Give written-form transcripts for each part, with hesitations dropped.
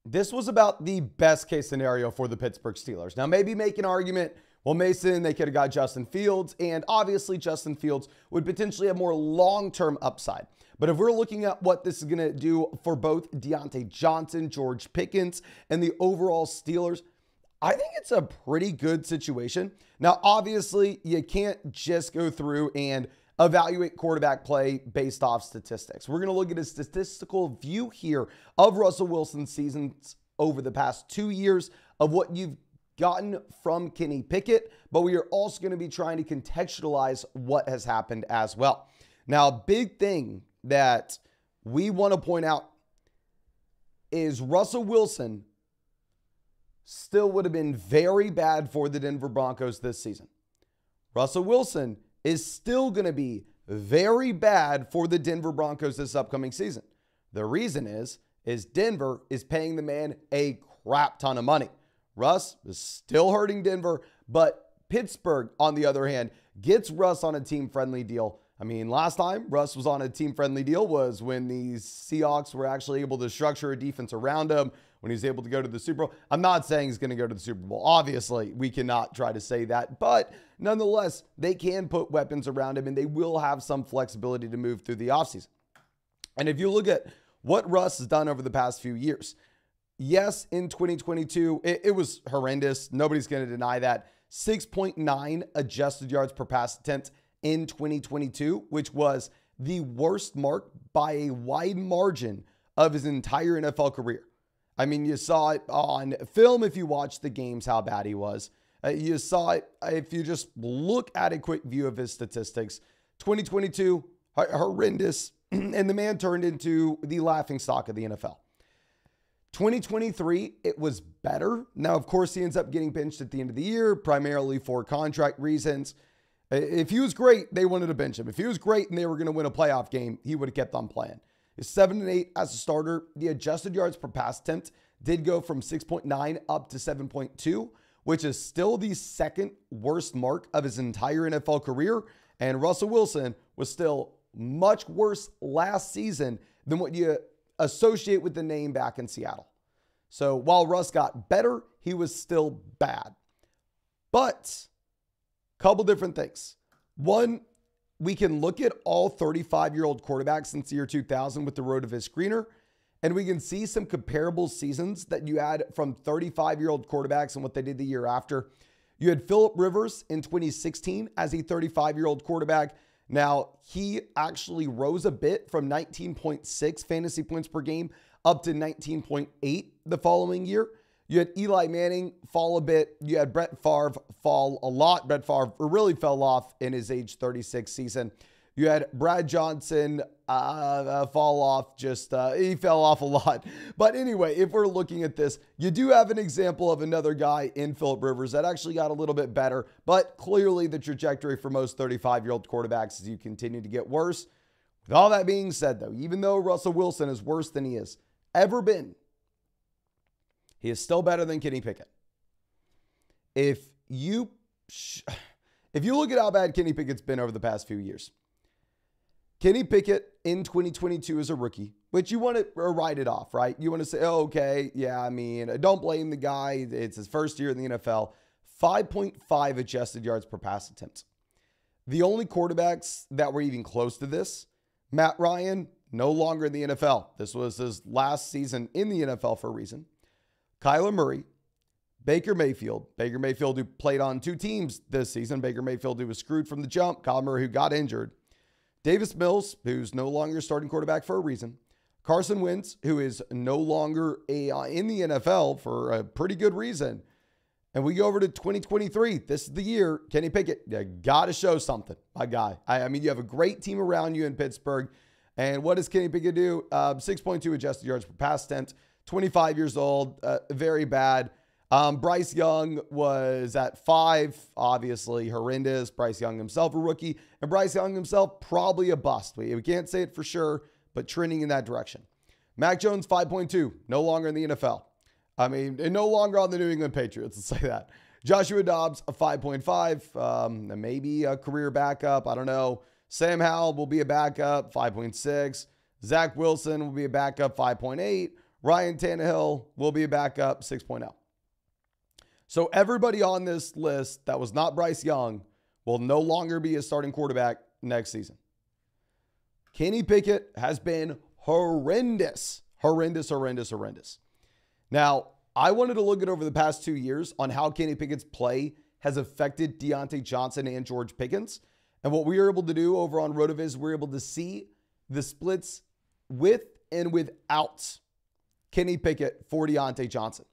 this was about the best case scenario for the Pittsburgh Steelers. Now, maybe make an argument, well, Mason, they could have got Justin Fields, and obviously Justin Fields would potentially have more long-term upside. But if we're looking at what this is going to do for both Diontae Johnson, George Pickens, and the overall Steelers, I think it's a pretty good situation. Now, obviously, you can't just go through and evaluate quarterback play based off statistics. We're going to look at a statistical view here of Russell Wilson's seasons over the past 2 years of what you've gotten from Kenny Pickett, but we are also going to be trying to contextualize what has happened as well. Now, a big thing that we want to point out is Russell Wilson still would have been very bad for the Denver Broncos this season. Russell Wilson is still going to be very bad for the Denver Broncos this upcoming season. The reason is Denver is paying the man a crap ton of money. Russ is still hurting Denver, but Pittsburgh, on the other hand, gets Russ on a team-friendly deal. I mean, last time Russ was on a team-friendly deal was when the Seahawks were actually able to structure a defense around him, when he was able to go to the Super Bowl. I'm not saying he's going to go to the Super Bowl. Obviously, we cannot try to say that. But nonetheless, they can put weapons around him, and they will have some flexibility to move through the offseason. And if you look at what Russ has done over the past few years, yes, in 2022, it was horrendous. Nobody's going to deny that. 6.9 adjusted yards per pass attempt in 2022, which was the worst mark by a wide margin of his entire NFL career. I mean, you saw it on film if you watched the games, how bad he was. You saw it if you just look at a quick view of his statistics. 2022, horrendous, and the man turned into the laughingstock of the NFL. 2023, it was better. Now, of course, he ends up getting benched at the end of the year, primarily for contract reasons. If he was great, they wanted to bench him. If he was great and they were going to win a playoff game, he would have kept on playing. Is 7-8 as a starter. The adjusted yards per pass attempt did go from 6.9 up to 7.2, which is still the second worst mark of his entire NFL career. And Russell Wilson was still much worse last season than what you associate with the name back in Seattle. So while Russ got better, he was still bad. But a couple different things. One, we can look at all 35-year-old quarterbacks since the year 2000 with the RotoViz screener, and we can see some comparable seasons that you had from 35-year-old quarterbacks and what they did the year after. You had Phillip Rivers in 2016 as a 35-year-old quarterback. Now, he actually rose a bit from 19.6 fantasy points per game up to 19.8 the following year. You had Eli Manning fall a bit. You had Brett Favre fall a lot. Brett Favre really fell off in his age 36 season. You had Brad Johnson fall off. He fell off a lot. But anyway, if we're looking at this, you do have an example of another guy in Phillip Rivers that actually got a little bit better. But clearly the trajectory for most 35-year-old quarterbacks is you continue to get worse. With all that being said, though, even though Russell Wilson is worse than he has ever been, he is still better than Kenny Pickett. If you look at how bad Kenny Pickett's been over the past few years, Kenny Pickett in 2022 as a rookie, which you want to write it off, right? You want to say, oh, okay, yeah, I mean, don't blame the guy. It's his first year in the NFL. 5.5 adjusted yards per pass attempt. The only quarterbacks that were even close to this, Matt Ryan, no longer in the NFL. This was his last season in the NFL for a reason. Kyler Murray, Baker Mayfield. Baker Mayfield, who played on two teams this season. Baker Mayfield, who was screwed from the jump. Kyler Murray, who got injured. Davis Mills, who's no longer starting quarterback for a reason. Carson Wentz, who is no longer in the NFL for a pretty good reason. And we go over to 2023. This is the year. Kenny Pickett, you got to show something, my guy. I mean, you have a great team around you in Pittsburgh. And what does Kenny Pickett do? 6.2 adjusted yards per pass attempt. 25 years old, very bad. Bryce Young was at 5, obviously horrendous. Bryce Young himself a rookie, and Bryce Young himself probably a bust. We can't say it for sure, but trending in that direction. Mac Jones, 5.2, no longer in the NFL. I mean, and no longer on the New England Patriots, let's say that. Joshua Dobbs, a 5.5, maybe a career backup, I don't know. Sam Howell will be a backup, 5.6. Zach Wilson will be a backup, 5.8. Ryan Tannehill will be a backup 6.0. So everybody on this list that was not Bryce Young will no longer be a starting quarterback next season. Kenny Pickett has been horrendous. Now, I wanted to look at over the past 2 years on how Kenny Pickett's play has affected Diontae Johnson and George Pickens. And what we were able to do over on RotoViz, we're able to see the splits with and without Kenny Pickett for Diontae Johnson.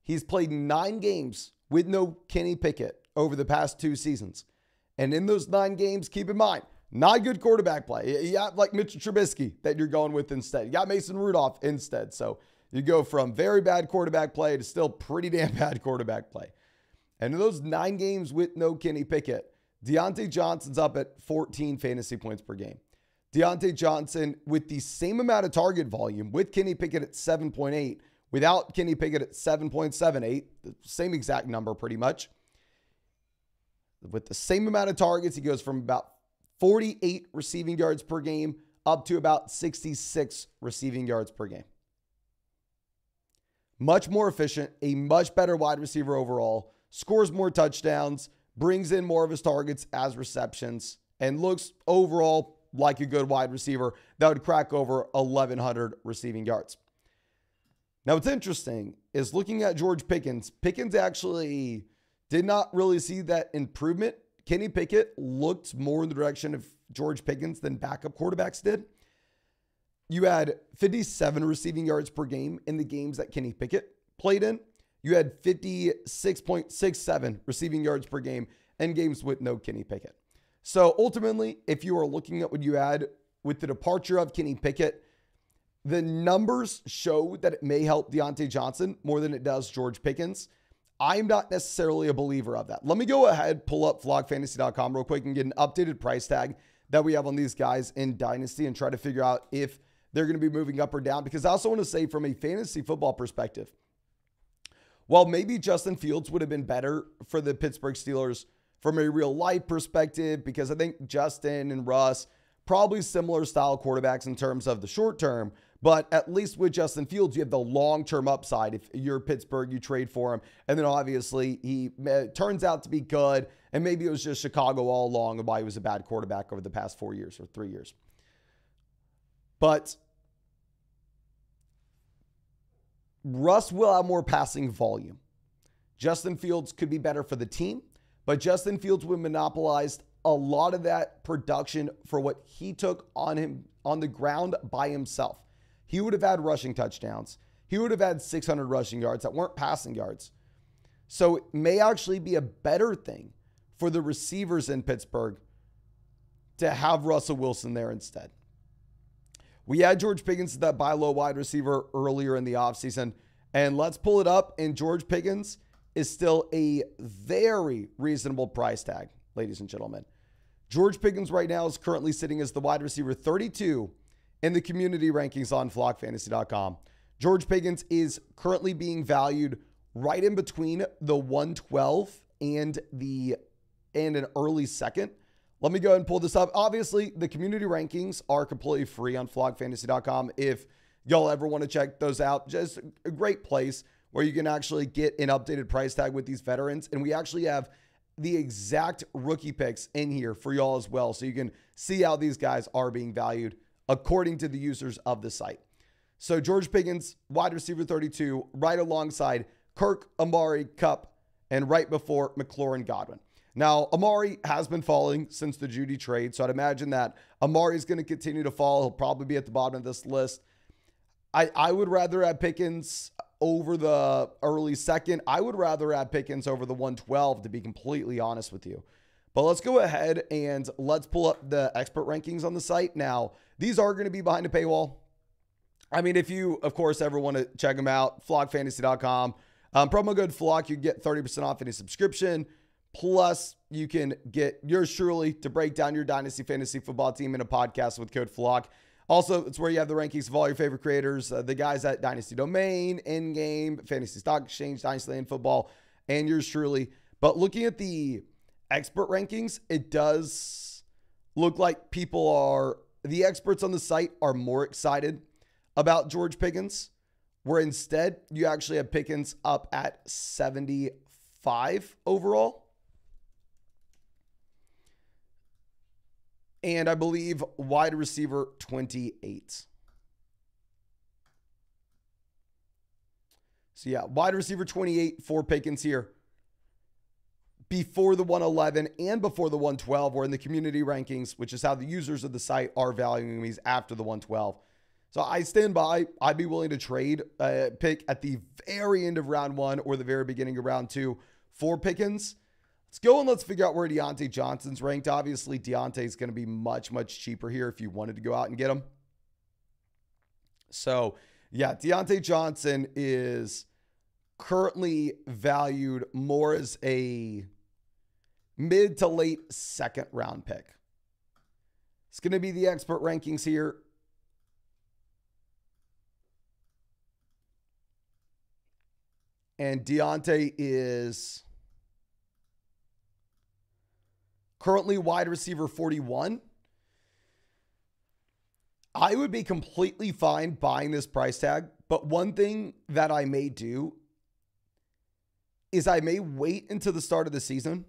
He's played 9 games with no Kenny Pickett over the past 2 seasons. And in those 9 games, keep in mind, not good quarterback play. You got like Mitchell Trubisky that you're going with instead. You got Mason Rudolph instead. So you go from very bad quarterback play to still pretty damn bad quarterback play. And in those 9 games with no Kenny Pickett, Diontae Johnson's up at 14 fantasy points per game. Diontae Johnson with the same amount of target volume with Kenny Pickett at 7.8, without Kenny Pickett at 7.78, the same exact number pretty much. With the same amount of targets, he goes from about 48 receiving yards per game up to about 66 receiving yards per game. Much more efficient, a much better wide receiver overall, scores more touchdowns, brings in more of his targets as receptions, and looks overall like a good wide receiver that would crack over 1,100 receiving yards. Now, what's interesting is looking at George Pickens. Pickens actually did not really see that improvement. Kenny Pickett looked more in the direction of George Pickens than backup quarterbacks did. You had 57 receiving yards per game in the games that Kenny Pickett played in. You had 56.67 receiving yards per game in games with no Kenny Pickett. So ultimately, if you are looking at what you had with the departure of Kenny Pickett, the numbers show that it may help Diontae Johnson more than it does George Pickens. I'm not necessarily a believer of that. Let me go ahead, pull up flockfantasy.com real quick and get an updated price tag that we have on these guys in Dynasty and try to figure out if they're going to be moving up or down. Because I also want to say from a fantasy football perspective, while maybe Justin Fields would have been better for the Pittsburgh Steelers from a real life perspective, because I think Justin and Russ, probably similar style quarterbacks in terms of the short term, but at least with Justin Fields, you have the long-term upside. If you're Pittsburgh, you trade for him. And then obviously he turns out to be good. And maybe it was just Chicago all along and why he was a bad quarterback over the past 4 years or 3 years. But Russ will have more passing volume. Justin Fields could be better for the team, but Justin Fields would monopolize a lot of that production for what he took on him on the ground by himself. He would have had rushing touchdowns. He would have had 600 rushing yards that weren't passing yards. So it may actually be a better thing for the receivers in Pittsburgh to have Russell Wilson there instead. We had George Pickens, that buy low wide receiver, earlier in the offseason. And let's pull it up. And George Pickens is still a very reasonable price tag, ladies and gentlemen. George Pickens right now is currently sitting as the wide receiver 32 in the community rankings on flockfantasy.com. George Pickens is currently being valued right in between the 112 and an early second. Let me go ahead and pull this up. Obviously, the community rankings are completely free on flockfantasy.com. If y'all ever want to check those out, just a great place where you can actually get an updated price tag with these veterans. And we actually have the exact rookie picks in here for y'all as well. So you can see how these guys are being valued according to the users of the site. So George Pickens, wide receiver 32, right alongside Kirk, Amari, Kupp, and right before McLaurin, Godwin. Now, Amari has been falling since the Jeudy trade, so I'd imagine that Amari is going to continue to fall. He'll probably be at the bottom of this list. I would rather have Pickens over the early second. I would rather have Pickens over the 112, to be completely honest with you. But let's go ahead and let's pull up the expert rankings on the site. Now, these are going to be behind a paywall. I mean, if you, of course, ever want to check them out, flockfantasy.com. Promo code FLOCK, you get 30% off any subscription. Plus, you can get yours truly to break down your Dynasty Fantasy Football team in a podcast with code FLOCK. Also, it's where you have the rankings of all your favorite creators, the guys at Dynasty Domain, Endgame, Fantasy Stock Exchange, Dynasty Land Football, and yours truly. But looking at the expert rankings, it does look like the experts on the site are more excited about George Pickens, where instead you actually have Pickens up at 75 overall. And I believe wide receiver 28. So yeah, wide receiver 28 for Pickens here. Before the 111 and before the 112, we're in the community rankings, which is how the users of the site are valuing these after the 112. So I stand by. I'd be willing to trade a pick at the very end of round 1 or the very beginning of round 2 for Pickens. Let's go and let's figure out where Diontae Johnson's ranked. Obviously, Diontae is going to be much, much cheaper here if you wanted to go out and get him. So, yeah, Diontae Johnson is currently valued more as a mid to late second round pick. It's going to be the expert rankings here. And Diontae is currently wide receiver 41. I would be completely fine buying this price tag, but one thing that I may do is I may wait until the start of the season,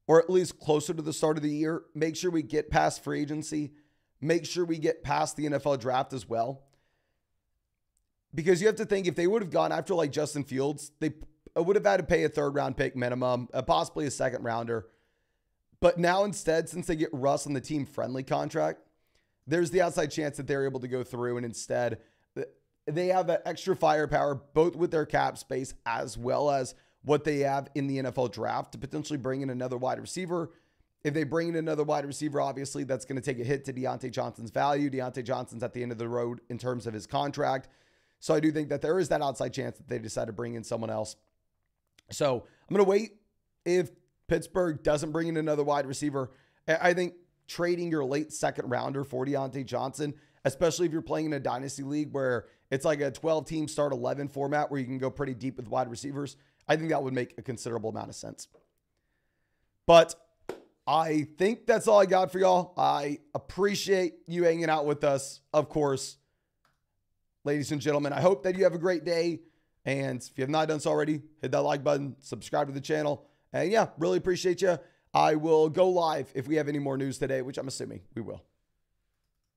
or at least closer to the start of the year. Make sure we get past free agency. Make sure we get past the NFL draft as well. Because you have to think, if they would have gone after like Justin Fields, they would have had to pay a third round pick minimum, possibly a second rounder. But now instead, since they get Russ on the team friendly contract, there's the outside chance that they're able to go through and instead they have that extra firepower, both with their cap space as well as what they have in the NFL draft, to potentially bring in another wide receiver. If they bring in another wide receiver, obviously that's going to take a hit to Diontae Johnson's value. Diontae Johnson's at the end of the road in terms of his contract. So I do think that there is that outside chance that they decide to bring in someone else. So I'm going to wait. If Pittsburgh doesn't bring in another wide receiver, I think trading your late second rounder for Diontae Johnson, especially if you're playing in a dynasty league where it's like a 12-team start 11 format where you can go pretty deep with wide receivers, I think that would make a considerable amount of sense. But I think that's all I got for y'all. I appreciate you hanging out with us, of course. Ladies and gentlemen, I hope that you have a great day. And if you have not done so already, hit that like button, subscribe to the channel. And yeah, really appreciate you. I will go live if we have any more news today, which I'm assuming we will.